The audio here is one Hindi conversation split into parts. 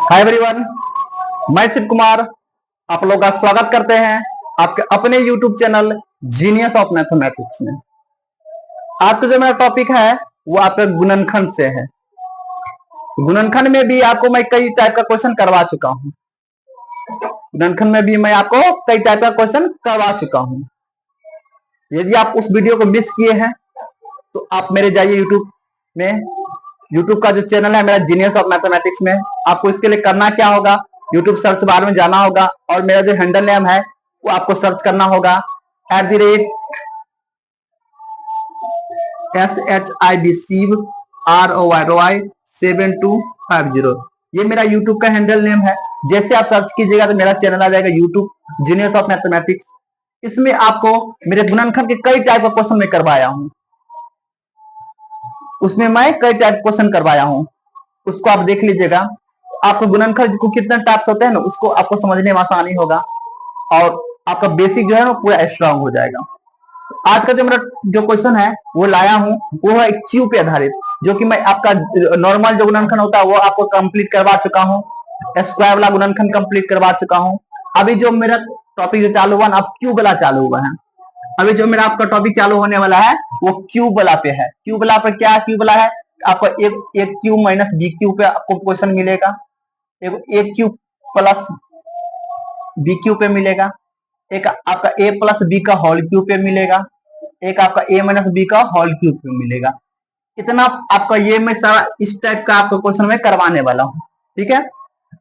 हाय एवरीवन, मैं शिव कुमार आप लोगों का स्वागत करते हैं आपके अपने YouTube channel genius of mathematics में। आज का जो मेरा टॉपिक है वो आपका गुणनखंड से है। गुणनखंड में भी आपको मैं कई टाइप का क्वेश्चन करवा चुका हूँ। गुणनखंड में भी मैं आपको कई टाइप का क्वेश्चन करवा चुका हूँ। यदि आप उस वीडियो को मिस किए हैं तो आप मेरे जाइए YouTube में। YouTube का जो चैनल है मेरा जीनियस ऑफ मैथमेटिक्स में। आपको इसके लिए करना क्या होगा, YouTube सर्च बार में जाना होगा और मेरा जो हैंडल नेम है वो आपको सर्च करना होगा @SHIBCROY7250। ये मेरा YouTube का हैंडल नेम है। जैसे आप सर्च कीजिएगा तो मेरा चैनल आ जाएगा YouTube जीनियस ऑफ मैथमेटिक्स। इसमें आपको मेरे गुणनखंड के कई टाइप का क्वेश्चन में करवाया हूँ। उसमें मैं कई टाइप क्वेश्चन करवाया हूँ, उसको आप देख लीजिएगा। आपको गुणनखंड को कितने टाइप्स होते हैं ना उसको आपको समझने में आसानी होगा और आपका बेसिक जो है ना पूरा स्ट्रांग हो जाएगा। आज का जो मेरा जो क्वेश्चन है वो लाया हूँ वो है क्यू पे आधारित, जो कि मैं आपका नॉर्मल जो गुणनखंड होता है वो आपको कंप्लीट करवा चुका हूँ। स्क्वायर वाला गुणनखंड कंप्लीट करवा चुका हूँ। अभी जो मेरा टॉपिक जो चालू हुआ ना अब क्यूब वाला चालू हुआ है। अभी जो मेरा आपका टॉपिक चालू होने वाला है वो क्यूब वाला पे है। क्यूब वाला पे क्या क्यूब वाला है, आपको एक क्यूब माइनस बी क्यूब पे आपको क्वेश्चन मिलेगा। एक क्यूब प्लस बी क्यूब पे मिलेगा। एक आपका ए प्लस बी का होल क्यूब पे मिलेगा। एक आपका ए माइनस बी का होल क्यूब पे मिलेगा। इतना आपका ये मैं सारा इस टाइप का आपको क्वेश्चन में करवाने वाला हूँ। ठीक है,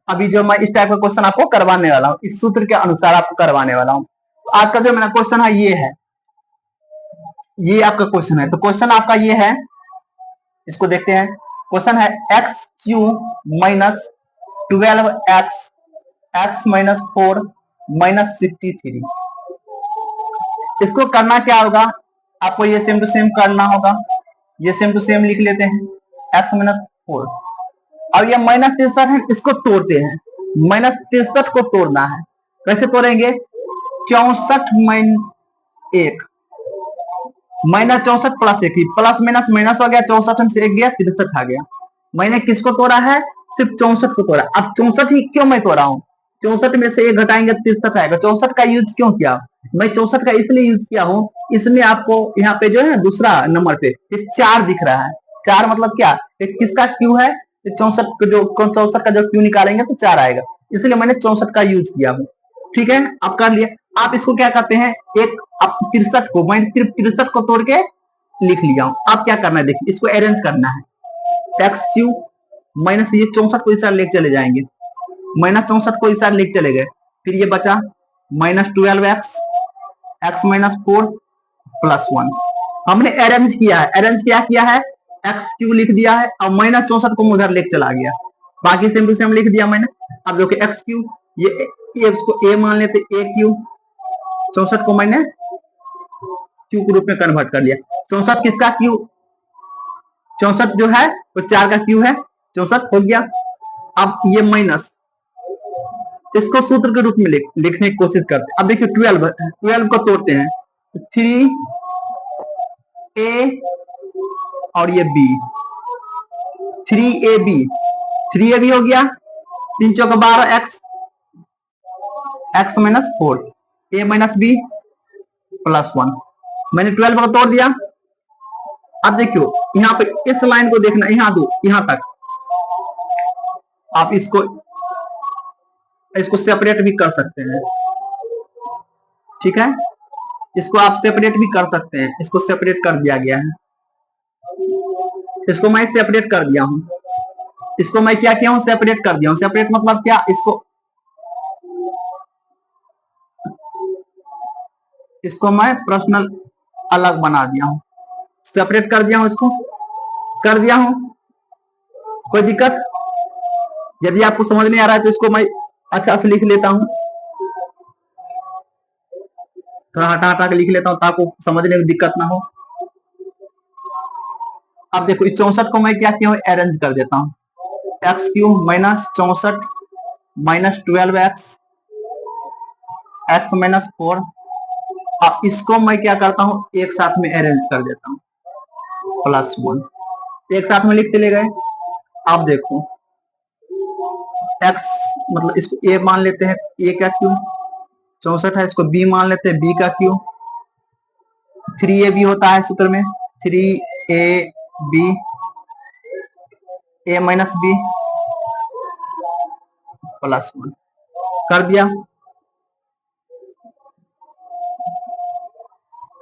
अभी जो मैं इस टाइप का क्वेश्चन आपको करवाने वाला हूँ इस सूत्र के अनुसार आपको करवाने वाला हूँ। आज का जो मेरा क्वेश्चन है ये है, ये आपका क्वेश्चन है। तो क्वेश्चन आपका ये है, इसको देखते हैं। क्वेश्चन है x Q minus 12x x minus 4 minus 63। इसको करना क्या होगा, आपको ये सेम टू सेम करना होगा। ये सेम टू सेम लिख लेते हैं एक्स माइनस 4 और ये माइनस 63 है, इसको तोड़ते हैं। माइनस 63 को तोड़ना है। कैसे तोड़ेंगे, 64 mine 1 minus 64 plus 1 plus minus minus हो गया, 64 से 1 गया 63 आ गया। मैंने किसको तोड़ा है, सिर्फ 64 को तोड़ा। अब 64 ही क्यों मैं तोड़ा हूँ, 64 में से 1 घटाएंगे 63 आएगा। 64 का यूज क्यों किया, मैं 64 का इसलिए यूज किया हूँ, इसमें आपको यहाँ पे जो है दूसरा नंबर पे 4 दिख रहा है। 4 मतलब क्या, किसका क्यू है, 64 का जो क्यू निकालेंगे तो 4 आएगा, इसलिए मैंने 64 का यूज किया हूँ। ठीक है, आप कर लिए। आप इसको क्या करते हैं, एक आप 63 को, मैं सिर्फ 63 को तोड़ के लिख लिया हूं। आप क्या करना है, देखिए इसको अरेंज करना है। एक्स क्यू माइनस ये 64 को इस साइड लेके चले जाएंगे, माइनस 64 को इस साइड लेके चले गए, फिर ये बचा minus 12x x minus 4 plus 1। हमने अरेंज किया है, अरेंज क्या किया है, एक्स क्यू लिख दिया है और माइनस 64 को उधर लेके चला गया, बाकी सेम टू सेम लिख दिया मैंने। अब देखिए एक्स क्यू, ये उसको ए मान लेते, ए क्यू 64 को मैंने क्यू के रूप में कन्वर्ट कर लिया। 64 किसका क्यू, 64 जो है वो 4 का क्यू है, 64 हो गया। अब ये माइनस, इसको सूत्र के रूप में लिखने की कोशिश करते हैं। अब देखिए 12 को तोड़ते हैं, 3 ए और ये बी, 3ab 3ab हो गया, 3 चौका 12 एक्स एक्स माइनस 4 ए माइनस बी प्लस 1। मैंने 12 को तोड़ दिया। अब देखियो यहाँ पे इस लाइन को देखना, यहाँ दो यहाँ तक आप इसको सेपरेट भी कर सकते हैं। ठीक है, इसको आप सेपरेट भी कर सकते हैं, इसको सेपरेट कर दिया गया है, इसको मैं सेपरेट कर दिया हूं। इसको मैं क्या किया हूं, सेपरेट कर दिया हूं। सेपरेट मतलब क्या, इसको मैं पर्सनल अलग बना दिया हूं, सेपरेट कर दिया हूं, इसको कर दिया हूं। कोई दिक्कत, यदि आपको समझ नहीं आ रहा है तो इसको मैं अच्छा से लिख लेता हूं, थोड़ा हटा हटा के लिख लेता हूं ताकि समझने में दिक्कत ना हो। अब देखो इस 64 को मैं क्या किया हूं, अरेंज कर देता हूं। X cube minus 64 minus 12x x minus 4। अब इसको मैं क्या करता हूं, एक साथ में अरेंज कर देता हूं, प्लस 1 एक साथ में लिख चले गए। आप देखो x मतलब इसको a मान लेते हैं, a का क्यूब 64 है, इसको b मान लेते हैं, b का क्यूब 3ab होता है सूत्र में 3ab a minus b plus 1 कर दिया।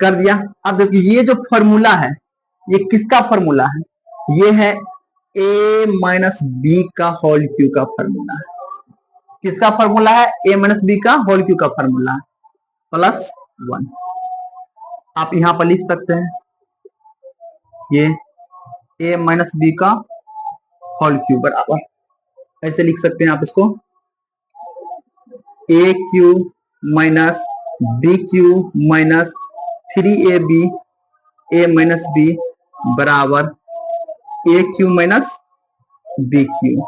अब देखिए ये जो फॉर्मूला है ये किसका फॉर्मूला है, ये है a माइनस बी का होल क्यू का फॉर्मूला है। किसका फॉर्मूला है, a माइनस बी का होल क्यू का फॉर्मूला है प्लस 1। आप यहां पर लिख सकते हैं ये a माइनस बी का होल क्यू बराबर ऐसे लिख सकते हैं आप इसको a cube minus B cube minus 3ab a minus B बराबर a cube minus B cube.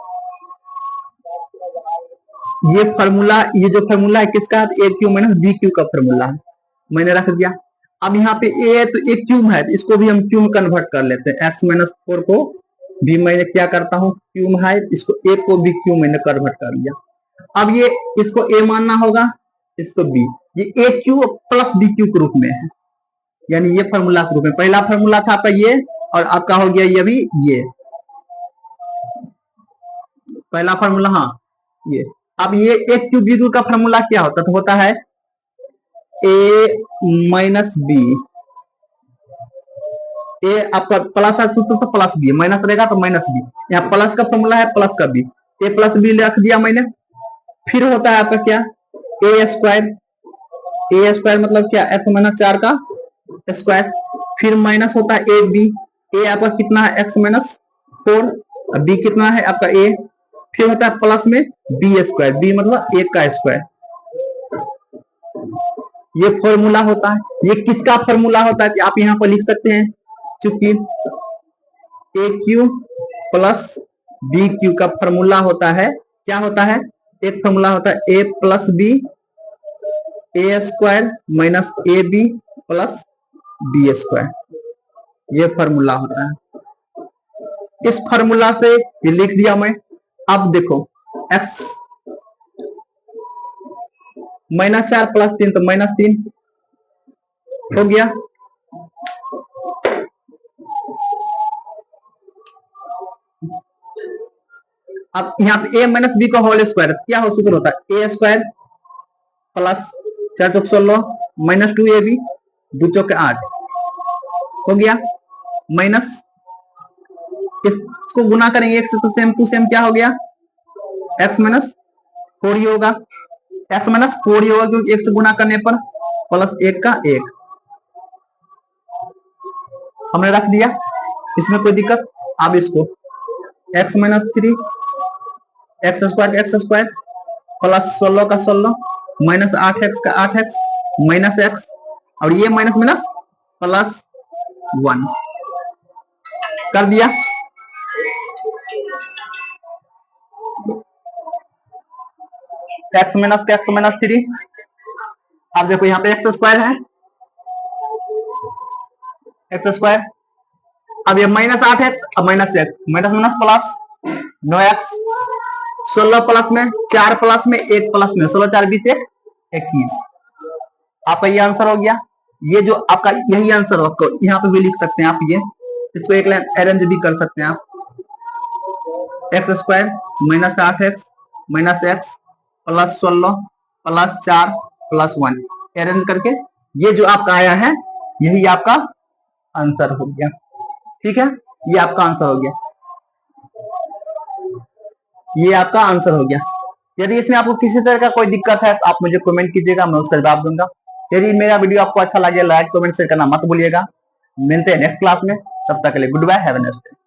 ये फॉर्मूला, ये जो फॉर्मूला है किसका है, a cube minus B Q का फॉर्मूला है, मैंने रख दिया। अब यहाँ पे a है तो a क्यूब है, इसको भी हम क्यू में कन्वर्ट कर लेते हैं। x माइनस 4 को भी मैंने क्या करता हूँ क्यूब है, इसको a को भी क्यू मैंने कन्वर्ट कर लिया। अब ये इसको a मानना होगा, इसको b, ये a cube plus B cube के रूप में है, यानी ये फॉर्मूला के रूप में। पहला फॉर्मूला था आपका ये और आपका हो गया ये भी, ये पहला फॉर्मूला, हाँ ये। अब ये a क्यू बी क्यू का फॉर्मूला क्या होता है, तो होता है a माइनस बी, ए आपका प्लस है सूत्र तो प्लस बी, माइनस रहेगा तो माइनस बी, यहाँ प्लस का फॉर्मूला है प्लस का बी, ए प्लस बी रख दिया मैंने। फिर होता है आपका क्या ए स्क्वायर, ए स्क्वायर मतलब क्या एक्स माइनस 4 का स्क्वायर, फिर माइनस होता है ए बी, ए आपका कितना है एक्स माइनस 4, बी कितना है आपका ए, फिर होता है प्लस में बी स्क्वायर, बी मतलब 1 का स्क्वायर। ये फॉर्मूला होता है, ये किसका फॉर्मूला होता है आप यहाँ पर लिख सकते हैं, चूंकि A Q plus B Q का फॉर्मूला होता है, क्या होता है, एक फॉर्मूला होता है A plus B A square minus A B plus B square, ये फॉर्मूला होता है। इस फॉर्मूला से ये लिख दिया मैं। अब देखो x माइनस 4 प्लस 3 तो माइनस 3 हो गया। अब यहाँ पे a माइनस बी का होल स्क्वायर क्या हो सूत्र होता है, ए स्क्वायर प्लस 4 चौक 16 माइनस 2ab 2 चौक 8 हो गया, माइनस इसको गुना करेंगे एक से तो सेम टू सेम क्या हो गया, x माइनस 4 ही होगा, x माइनस 4 ही होगा क्योंकि एक से गुना करने पर प्लस 1 का 1 हमने रख दिया, इसमें कोई दिक्कत। अब इसको x minus 3 x square plus 16 का 16 माइनस 8x का 8x माइनस x और ये माइनस माइनस प्लस 1 कर दिया। x माइनस 3, अब देखो यहाँ पे एक्स स्क्वायर है, एक्स स्क्वायर, अब ये माइनस 8x अब minus x, minus minus plus 9x 16 plus में 4 प्लस में 1 प्लस में 16 4 20 21, आपका ये आंसर हो गया। ये जो आपका यही आंसर हो, यहाँ पे भी लिख सकते हैं आप, ये इसको एक लाइन अरेंज भी कर सकते हैं आप, x square minus 8x minus x plus 16 plus 4 plus 1 arrange करके ये जो आपका आया है यही आपका आंसर हो गया। ठीक है, ये आपका आंसर हो गया, ये आपका आंसर हो गया। यदि इसमें आपको किसी तरह का कोई दिक्कत है तो आप मुझे कमेंट कीजिएगा, मैं उसका जवाब दूंगा। यदि मेरा वीडियो आपको अच्छा लगे लाइक कमेंट शेयर करना मत भूलिएगा। मिलते हैं नेक्स्ट क्लास में, तब तक के लिए good bye, have a nice day.